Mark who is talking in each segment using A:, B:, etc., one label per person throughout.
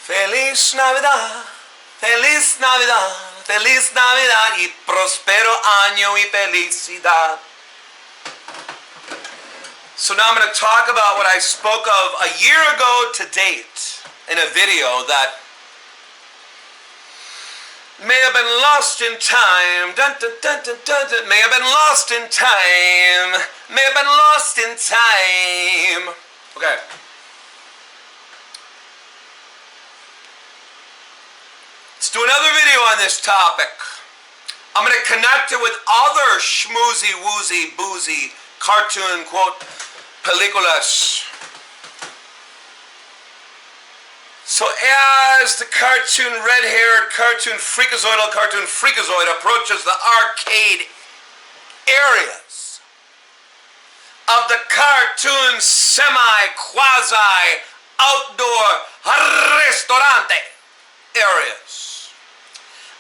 A: Feliz Navidad, Feliz Navidad, Feliz Navidad y prospero año y felicidad. So now I'm going to talk about what I spoke of a year ago to date in a video that may have been lost in time. Dun, dun, dun, dun, dun, dun. May have been lost in time. May have been lost in time. Okay. Let's do another video on this topic. I'm going to connect it with other schmoozy, woozy, boozy, cartoon, quote, películas. So as the cartoon red-haired, cartoon freakazoid approaches the arcade areas of the cartoon semi-quasi outdoor restaurante areas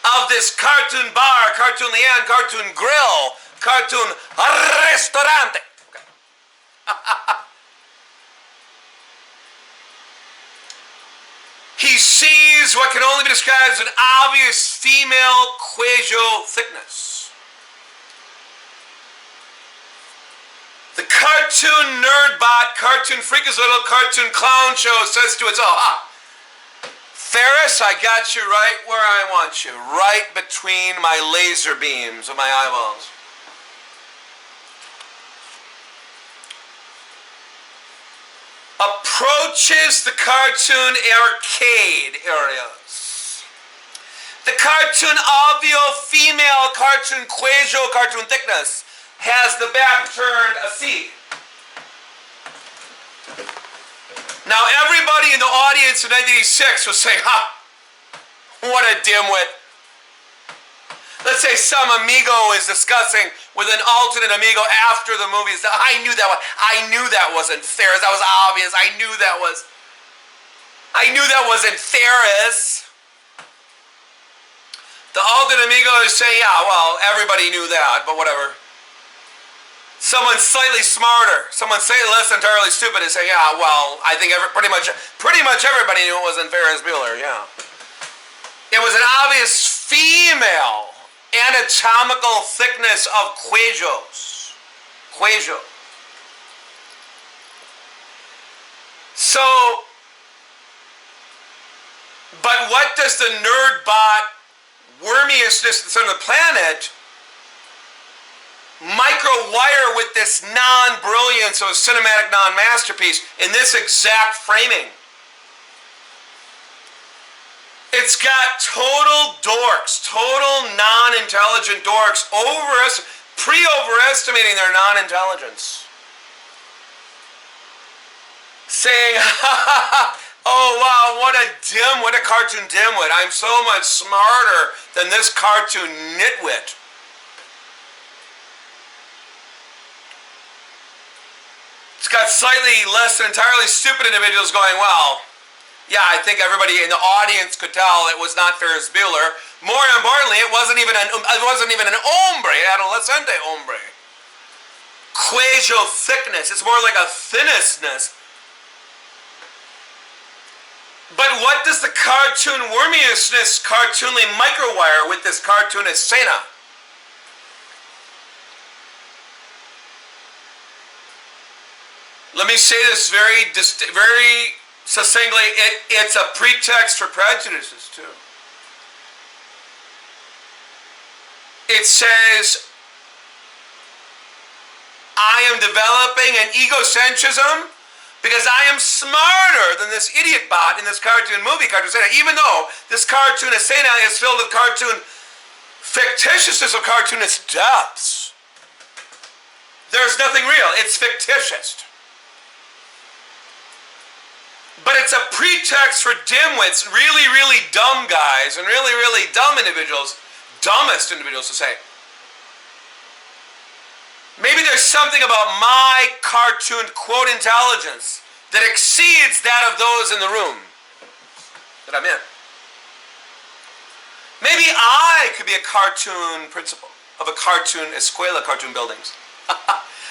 A: of this cartoon bar, cartoon lian, cartoon grill, cartoon restaurante. Okay. He sees what can only be described as an obvious female quajo thickness. The cartoon nerdbot, cartoon freakazoidal, cartoon clown show says to itself, Ferris, I got you right where I want you, right between my laser beams of my eyeballs. Approaches the cartoon arcade areas. The cartoon ovio female cartoon quajo cartoon thickness has the back turned a C. Now everybody in the audience in 1986 was saying, what a dimwit. Let's say some amigo is discussing with an alternate amigo after the movie. I knew that wasn't Ferris. That was obvious. I knew that wasn't Ferris. The alternate amigo is saying, yeah, well, everybody knew that, but whatever. Someone slightly smarter, someone less entirely stupid is saying, yeah, well, I think pretty much everybody knew it wasn't Ferris Bueller, yeah. It was an obvious female anatomical thickness of quajos. Quajo. So, but what does the nerdbot wormiestness on the planet micro-wire with this non-brilliance of a cinematic non-masterpiece in this exact framing? It's got total dorks, total non-intelligent dorks, pre-overestimating their non-intelligence. Saying, oh wow, what a cartoon dimwit. I'm so much smarter than this cartoon nitwit. It's got slightly less than entirely stupid individuals going, well, yeah, I think everybody in the audience could tell it was not Ferris Bueller. More importantly, it wasn't even an hombre, adolescente hombre. Quajo thickness. It's more like a thinnessness. But what does the cartoon wormiousness cartoonly microwire with this cartoon escena? Let me say this very succinctly, it's a pretext for prejudices too. It says, I am developing an egocentrism because I am smarter than this idiot bot in this cartoon scena, even though this cartoon scena is filled with cartoon fictitiousness of cartoonist depths. There's nothing real, it's fictitious. But it's a pretext for dimwits, really, really dumb guys, and really, really dumb individuals, dumbest individuals to say, maybe there's something about my cartoon quote intelligence that exceeds that of those in the room that I'm in. Maybe I could be a cartoon principal of a cartoon escuela, cartoon buildings.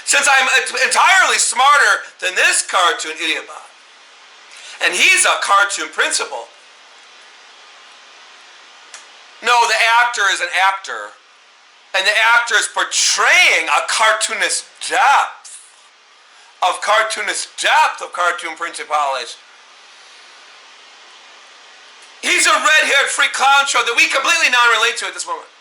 A: Since I'm entirely smarter than this cartoon idiot bot. And he's a cartoon principal though the actor is an actor, and the actor is portraying a cartoonist depth of cartoon principales. He's a red-haired freak clown show that we completely non-relate to at this moment.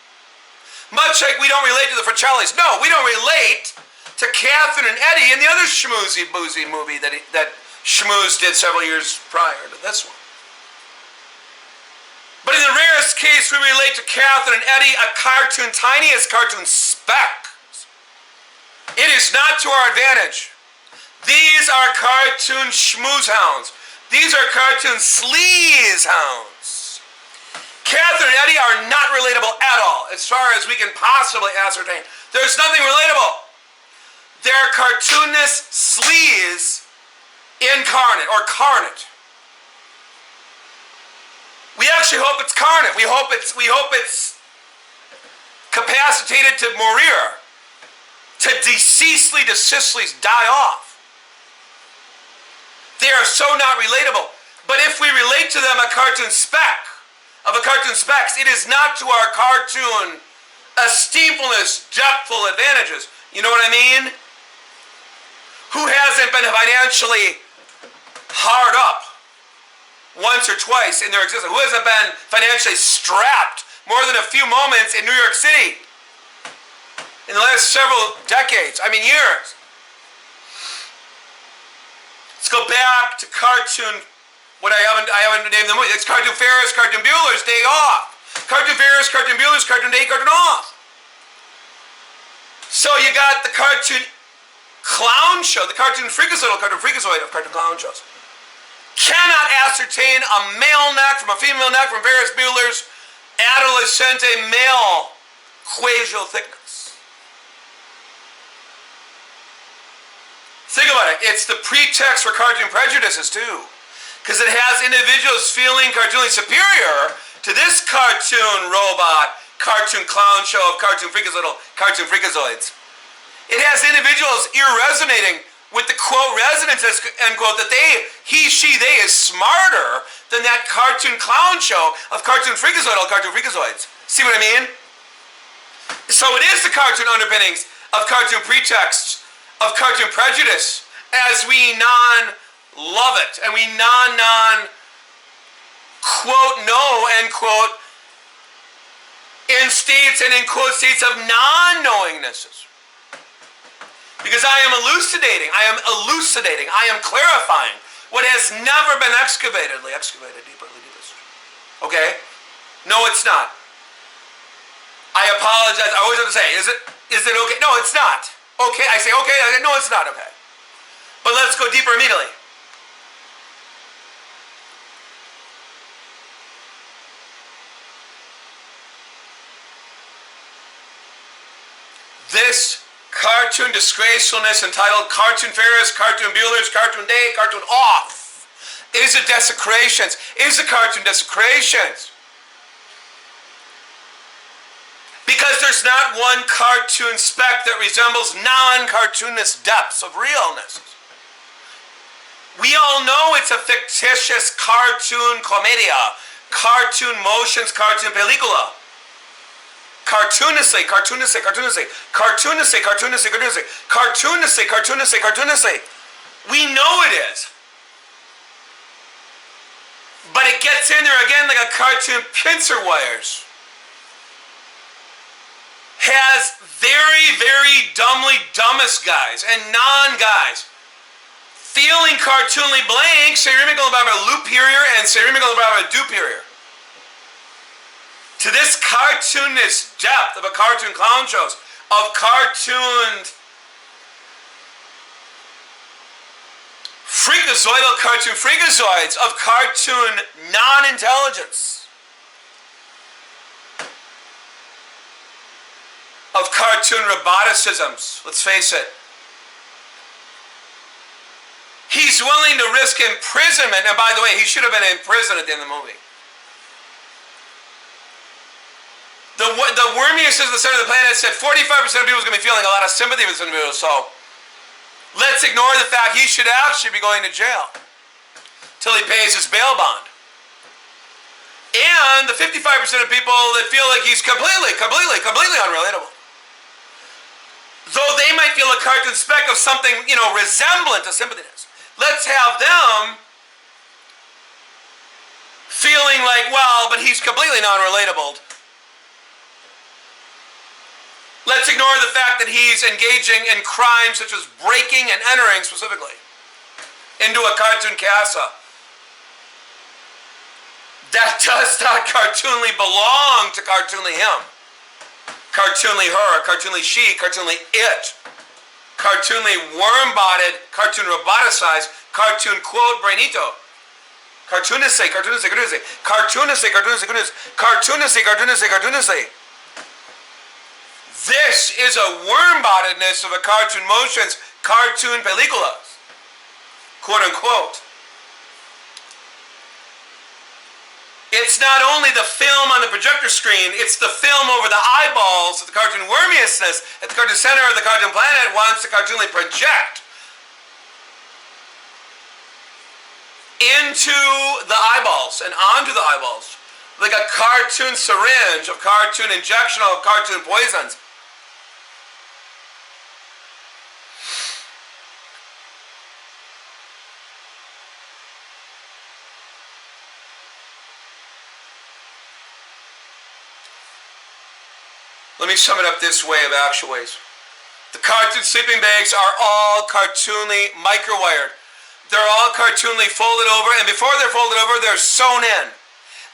A: Much like we don't relate to the Fratellis. No, we don't relate to Catherine and Eddie in the other schmoozy boozy movie that Schmooze did several years prior to this one. But in the rarest case, we relate to Catherine and Eddie, a cartoon, tiniest cartoon speck. It is not to our advantage. These are cartoon schmooze hounds. These are cartoon sleaze hounds. Catherine and Eddie are not relatable at all, as far as we can possibly ascertain. There's nothing relatable. They're cartoonist sleaze incarnate, or carnate. We actually hope it's carnate. We hope it's capacitated to morir, to deceasely die off. They are so not relatable. But if we relate to them a cartoon speck, it is not to our cartoon esteemfulness, depthful advantages. You know what I mean? Who hasn't been financially hard up once or twice in their existence? Who hasn't been financially strapped more than a few moments in New York City in the last several decades? I mean, years. Let's go back to cartoon. What I haven't named the movie. It's Cartoon Ferris, Cartoon Bueller's Day Off. Cartoon Ferris, Cartoon Bueller's Cartoon Day, Cartoon Off. So you got the cartoon clown show, the cartoon freakazoid of cartoon clown shows. Cannot ascertain a male neck from a female neck from Ferris Bueller's adolescente male quasial thickness. Think about it. It's the pretext for cartoon prejudices too, because it has individuals feeling cartoonly superior to this cartoon robot, cartoon clown show of cartoon freakazoids. It has individuals resonating with the quote resonance, end quote, that he, she, they is smarter than that cartoon clown show of cartoon freakazoids. See what I mean? So it is the cartoon underpinnings of cartoon pretexts, of cartoon prejudice, as we non-love it, and we quote, no, end quote, in states and in quote states of non-knowingnesses. Because I am elucidating, I am clarifying what has never been excavated deepest. Okay? No, it's not. I apologize. I always have to say, is it okay? No, it's not. Okay, I say okay, no, it's not okay. But let's go deeper immediately. This cartoon disgracefulness entitled Cartoon Ferris, Cartoon Bueller's Cartoon Day, Cartoon Off is a desecration. Is a cartoon desecration. Because there's not one cartoon speck that resembles non-cartoonist depths of realness. We all know it's a fictitious cartoon comedia, cartoon motions, cartoon película. Cartoonistly. We know it is. But it gets in there again like a cartoon pincer wires. Has very, very dumbest guys and non-guys feeling cartoonly blank, cerebral about superior and cerebral about superior. To this cartoonist depth of a cartoon clown shows, of cartoon freakazoidal cartoon freakazoids, of cartoon non-intelligence, of cartoon roboticisms. Let's face it. He's willing to risk imprisonment, and by the way, he should have been in prison at the end of the movie. The wormiest is the center of the planet said 45% of people is going to be feeling a lot of sympathy with this individual, so let's ignore the fact he should actually be going to jail till he pays his bail bond. and the 55% of people that feel like he's completely unrelatable. Though they might feel a cartoon speck of something, resemblant to sympathyness. Let's have them feeling like, well, but he's completely non-relatable. Let's ignore the fact that he's engaging in crimes such as breaking and entering specifically into a cartoon casa. That does not cartoonly belong to cartoonly him. Cartoonly her, cartoonly she, cartoonly it. Cartoonly worm-bodied, cartoon roboticized, cartoon quote brainito. Cartoonist say. This is a worm-bodyedness of a cartoon motions, cartoon películas, quote unquote. It's not only the film on the projector screen, it's the film over the eyeballs of the cartoon wormiousness at the cartoon center of the cartoon planet wants to cartoonly project into the eyeballs and onto the eyeballs, like a cartoon syringe of cartoon injection of cartoon poisons. Let me sum it up this way of actual ways. The cartoon sleeping bags are all cartoonly microwired. They're all cartoonly folded over, and before they're folded over, they're sewn in.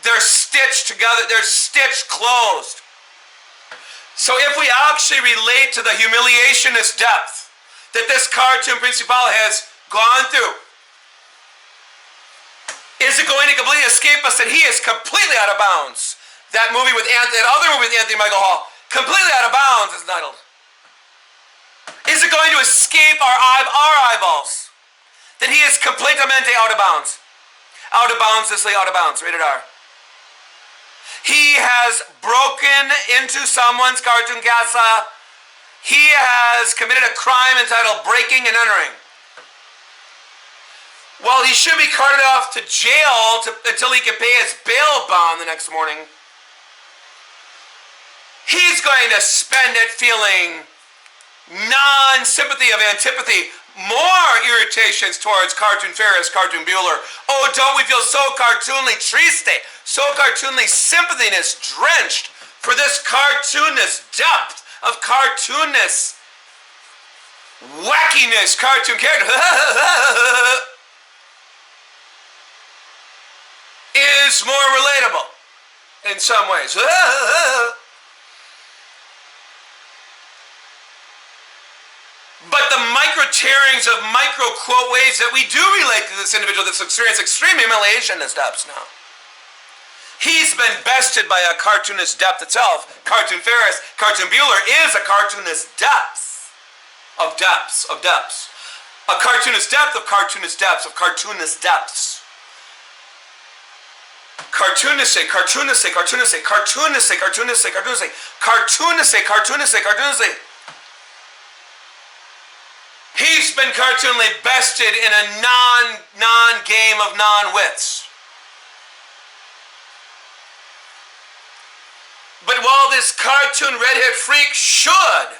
A: They're stitched together. They're stitched closed. So if we actually relate to the humiliationist depth that this cartoon principal has gone through, is it going to completely escape us that he is completely out of bounds? That movie with that other movie with Anthony Michael Hall, completely out of bounds, is titled. Is it going to escape our eyeballs that he is completamente out of bounds? Out of bounds, this out of bounds, rated R. He has broken into someone's cartoon casa. He has committed a crime entitled breaking and entering. Well, he should be carted off to jail until he can pay his bail bond the next morning. He's going to spend it feeling non-sympathy of antipathy, more irritations towards Cartoon Ferris, Cartoon Bueller. Oh, don't we feel so cartoonly triste, so cartoonly sympathyness drenched for this cartoonness depth of cartoonness, wackiness, cartoon character is more relatable in some ways. But the micro-tearings of micro-quote ways that we do relate to this individual that's experienced extreme humiliation in his depths now. He's been bested by a cartoonist depth itself. Cartoon Ferris, Cartoon Bueller is a cartoonist depth of depths of depths. A cartoonist depth of cartoonist depths of cartoonist depths. Cartoonistic, cartoonistic, cartoonistic, cartoonistic, cartoonistic, cartoonistic, cartoonistic, cartoonistic, cartoonistic. He's been cartoonly bested in a non-game of non-wits. But while this cartoon redhead freak should,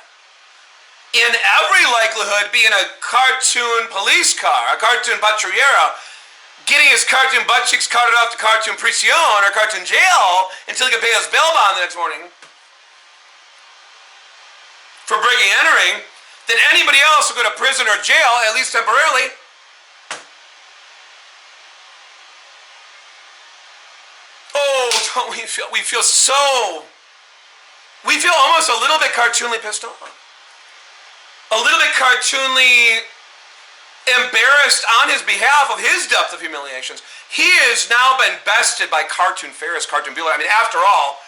A: in every likelihood, be in a cartoon police car, a cartoon patrullero, getting his cartoon butt cheeks carted off to cartoon prison or cartoon jail until he can pay his bail bond the next morning for breaking and entering, then anybody else will go to prison or jail, at least temporarily. Oh, don't we feel almost a little bit cartoonly pissed off. A little bit cartoonly embarrassed on his behalf of his depth of humiliations. He has now been bested by Cartoon Ferris, Cartoon Bueller. I mean, after all,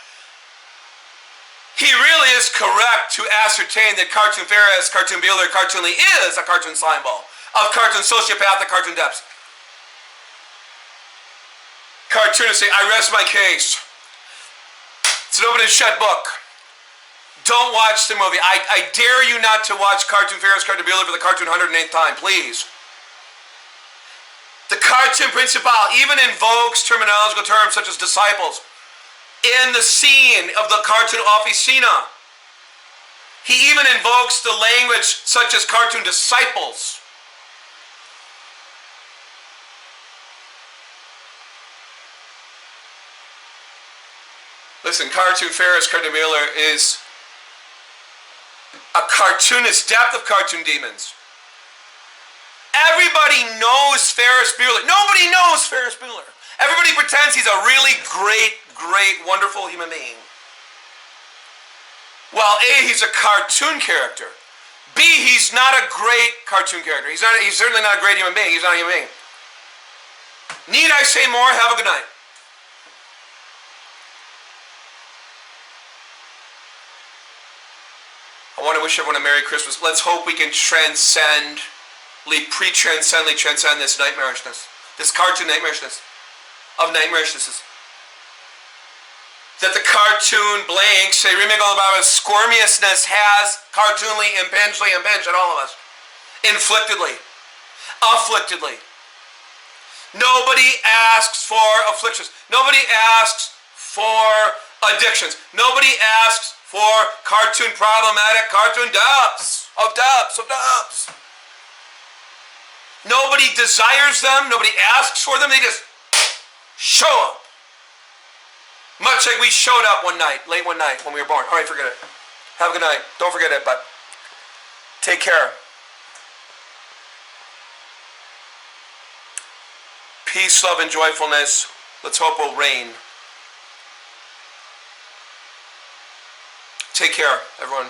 A: he really is correct to ascertain that Cartoon Ferris, Cartoon Bueller, cartoonly is a cartoon slime ball of cartoon sociopathic cartoon depths. Cartoonistic, I rest my case. It's an open and shut book. Don't watch the movie. I dare you not to watch Cartoon Ferris, Cartoon Bueller for the cartoon 108th time, please. The cartoon principal even invokes terminological terms such as disciples. in the scene of the cartoon Officina. He even invokes the language such as cartoon disciples. Listen, cartoon Ferris, cartoon Miller is a cartoonist depth of cartoon demons. Everybody knows Ferris Bueller. Nobody knows Ferris Bueller. Everybody pretends he's a really great, wonderful human being. Well, A, he's a cartoon character. B, he's not a great cartoon character. He's certainly not a great human being. He's not a human being. Need I say more? Have a good night. I want to wish everyone a Merry Christmas. Let's hope we can transcend this nightmarishness. This cartoon nightmarishness. Of nighmarishness. That the cartoon blank, say, remake all about squirmiousness has cartoonly impinged on all of us. Inflictedly. Afflictedly. Nobody asks for afflictions. Nobody asks for addictions. Nobody asks for problematic cartoon depths. Nobody desires them. Nobody asks for them. They just show up. Much like we showed up late one night when we were born. All right, forget it. Have a good night. Don't forget it, but take care. Peace, love, and joyfulness. Let's hope will reign. Take care, everyone.